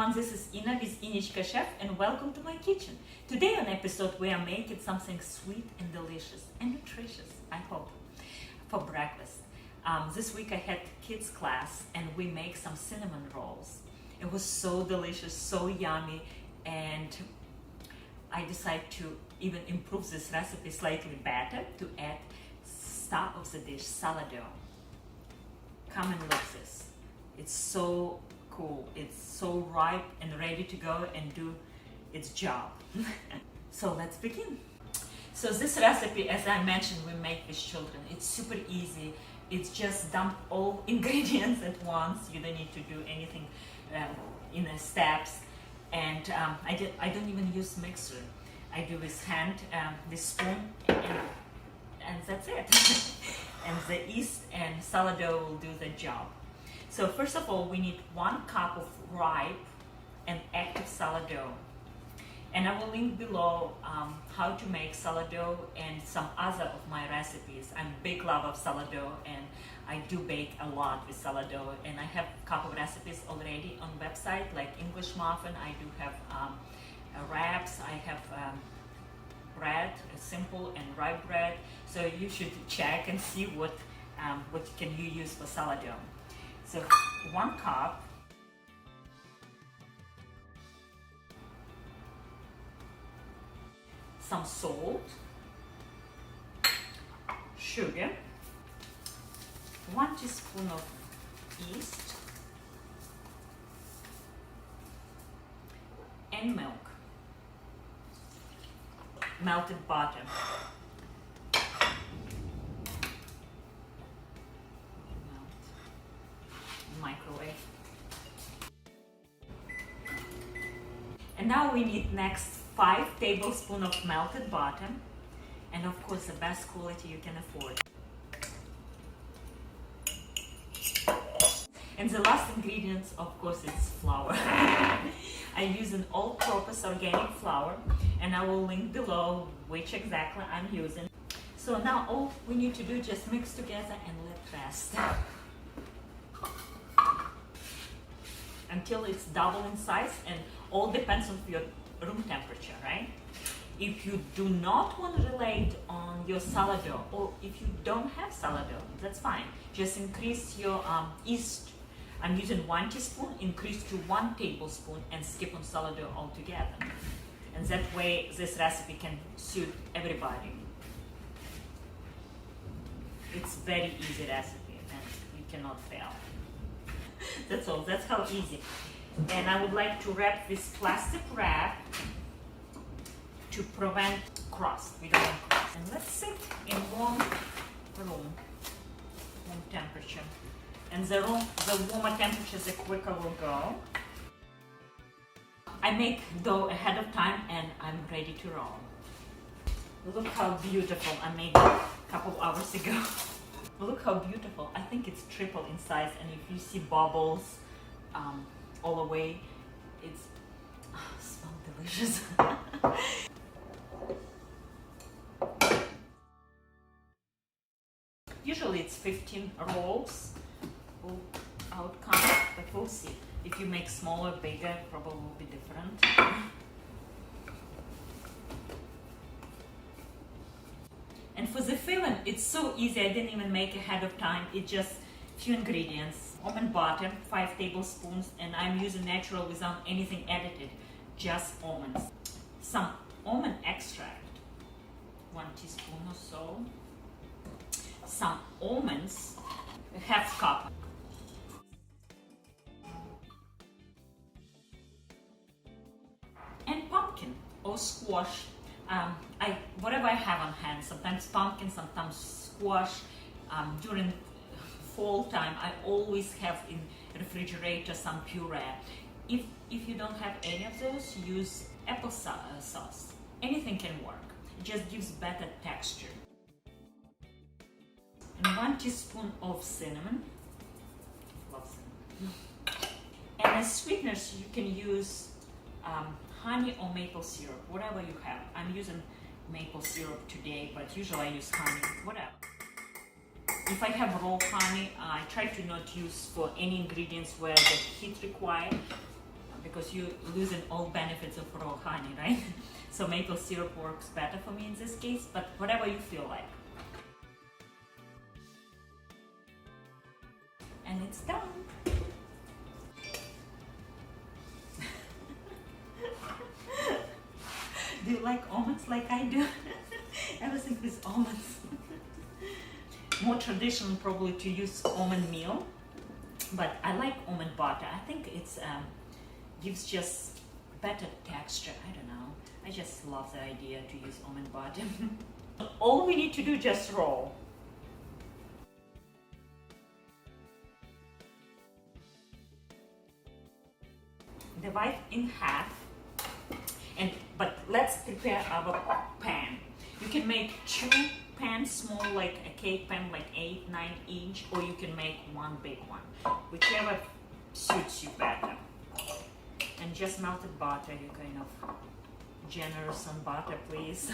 everyone, this is Ina with innichkachef and welcome to my kitchen. Today on episode we are making something sweet and delicious and nutritious, I hope, for breakfast. This week I had kids class and we make some cinnamon rolls. It was so delicious, so yummy, and I decided to even improve this recipe slightly better to add star of the dish, sourdough. Come and look this. It's so cool. It's so ripe and ready to go and do its job. So let's begin. So this recipe, as I mentioned, we make with children. It's super easy. It's just dump all ingredients at once. You don't need to do anything in the steps. And I don't even use mixer. I do with hand, with spoon, and that's it. And the yeast and sourdough will do the job. So first of all, we need 1 cup of ripe and active sourdough. And I will link below how to make sourdough and some other of my recipes. I'm a big lover of sourdough and I do bake a lot with sourdough. And I have a couple of recipes already on website, like English muffin. I do have wraps. I have bread, simple and ripe bread. So you should check and see what can you use for sourdough. So 1 cup, some salt, sugar, 1 teaspoon of yeast, and milk, melted butter. Microwave. And now we need next 5 tablespoons of melted butter, and of course the best quality you can afford. And the last ingredient, of course, is flour. I use an all-purpose organic flour, and I will link below which exactly I'm using. So now all we need to do is just mix together and let rest until it's double in size, and all depends on your room temperature, right? If you do not want to rely on your sourdough, or if you don't have sourdough, that's fine. Just increase your yeast. I'm using 1 teaspoon, increase to 1 tablespoon, and skip on sourdough altogether. And that way, this recipe can suit everybody. It's very easy recipe, and you cannot fail. That's all. That's how easy. And I would like to wrap this plastic wrap to prevent crust. We don't want crust. And let's sit in warm room temperature. And the warmer temperature, the quicker we'll go. I make dough ahead of time, and I'm ready to roll. Look how beautiful I made it a couple of hours ago. Look how beautiful. I think it's triple in size, and if you see bubbles all the way, it's smells delicious. Usually it's 15 rolls will outcome, but we'll see. If you make smaller, bigger, probably will be different. And for the filling, it's so easy. I didn't even make ahead of time. It's just few ingredients. Almond butter, 5 tablespoons, and I'm using natural without anything edited, just almonds. Some almond extract, 1 teaspoon or so. Some almonds, a half cup. And pumpkin or squash. Whatever I have on hand, sometimes pumpkin, sometimes squash. During fall time, I always have in refrigerator some puree. If you don't have any of those, use apple sauce. Anything can work. It just gives better texture. And 1 teaspoon of cinnamon. Love cinnamon. And as sweeteners, you can use honey or maple syrup, whatever you have. I'm using maple syrup today, but usually I use honey, whatever. If I have raw honey, I try to not use for any ingredients where the heat required, because you're losing all benefits of raw honey, right? So maple syrup works better for me in this case, but whatever you feel like. And it's done. Do you like almonds like I do? Everything with almonds. More traditional probably to use almond meal, but I like almond butter. I think it's gives just better texture. I don't know. I just love the idea to use almond butter. All we need to do just roll. Divide in half, but let's prepare our pan. You can make 2 pans small, like a cake pan, like 8-9 inch, or you can make one big one, whichever suits you better. And just melted butter. You kind of generous on butter, please.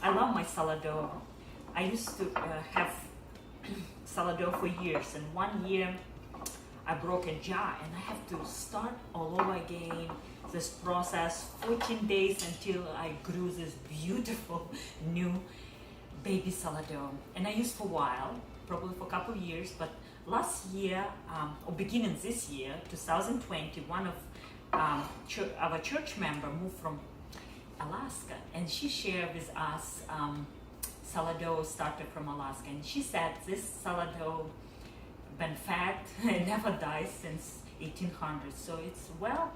I love my sourdough. I used to have sourdough for years, and one year I broke a jar and I have to start all over again. This process, 14 days until I grew this beautiful new baby sourdough. And I used for a while, probably for a couple of years, but last year, or beginning this year, 2020, one of our church member moved from Alaska, and she shared with us sourdough started from Alaska, and she said this sourdough been fed and never died since 1800, so it's well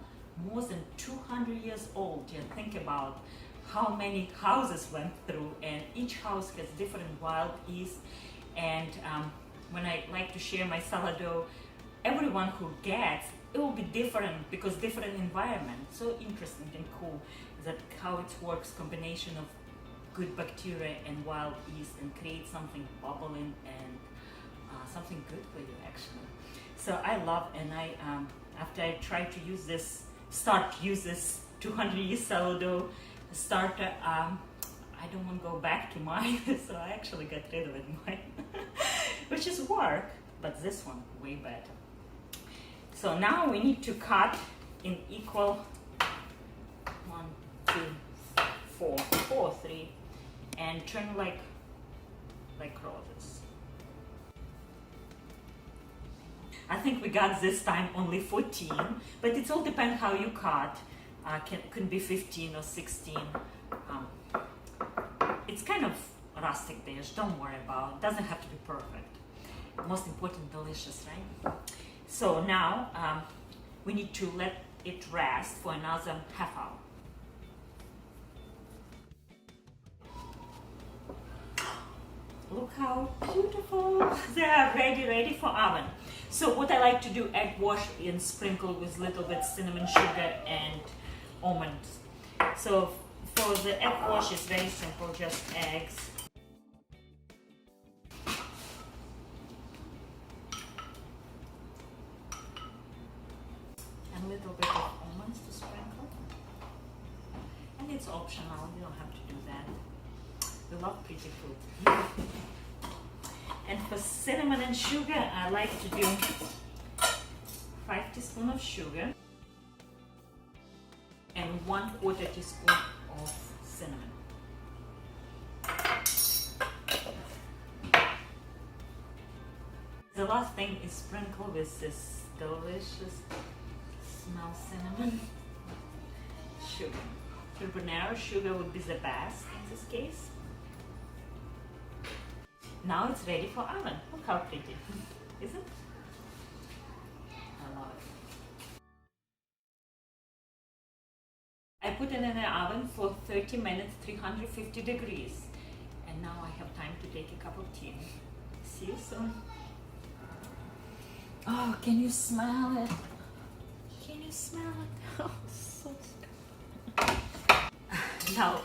more than 200 years old. And think about how many houses went through, and each house has different wild yeast. And when I like to share my sourdough, everyone who gets it will be different because different environment. So interesting and cool that how it works, combination of good bacteria and wild yeast, and create something bubbling and something good for you actually. So I love, and I after I tried to use this 200 yeast sourdough starter, I don't want to go back to mine, so I actually got rid of it, which is work, but this one way better. So now we need to cut in equal 1, 2, 4, 3, and turn like roses. I think we got this time only 14, but it all depends how you cut. Can be 15 or 16. It's kind of rustic dish, don't worry about it. Doesn't have to be perfect. Most important, delicious, right? So now we need to let it rest for another half hour. Look how beautiful. They are ready for oven. So what I like to do, egg wash and sprinkle with little bit cinnamon, sugar and almonds. So for the egg wash, it's very simple, just eggs. And a little bit of almonds to sprinkle. And it's optional, you don't have to do that. We love pretty food. And for cinnamon and sugar, I like to do 5 teaspoons of sugar and 1/4 teaspoon of cinnamon. The last thing is sprinkle with this delicious smell cinnamon sugar. Turbinaro sugar would be the best in this case. Now it's ready for oven. Look how pretty, isn't it? I love it. I put it in the oven for 30 minutes, 350 degrees. And now I have time to take a cup of tea. See you soon. Oh, can you smell it? Can you smell it? Oh, so good. Now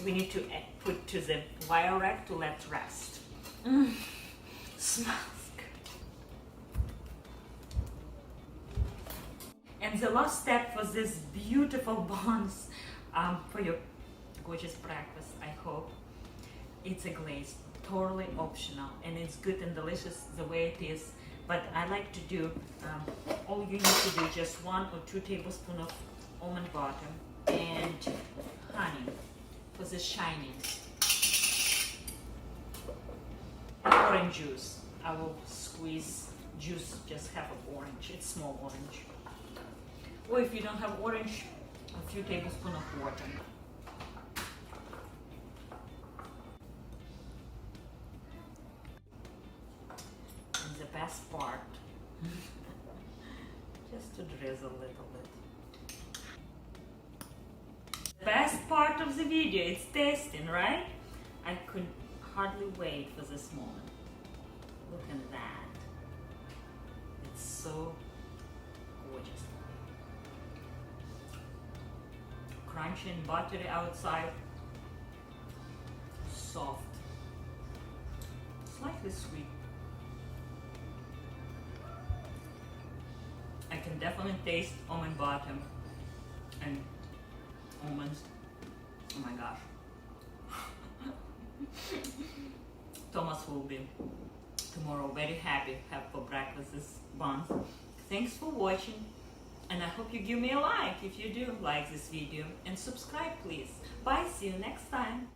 we need to put to the wire rack to let rest. Smells good. And the last step was this beautiful buns for your gorgeous breakfast, I hope. It's a glaze, totally optional, and it's good and delicious the way it is. But I like to do, all you need to do is just 1 or 2 tablespoons of almond butter and honey for the shining. Orange juice. I will squeeze juice, just half of orange. It's small orange. Or if you don't have orange, a few tablespoons of water. And the best part, just to drizzle a little bit. The best part of the video, it's tasting, right? I could hardly wait for this moment. Look at that. It's so gorgeous. Crunchy and buttery outside. Soft. Slightly sweet. I can definitely taste almond butter and almonds. Oh my gosh. Thomas will be tomorrow very happy have for breakfast this buns. Thanks for watching, and I hope you give me a like if you do like this video, and subscribe please. Bye, see you next time.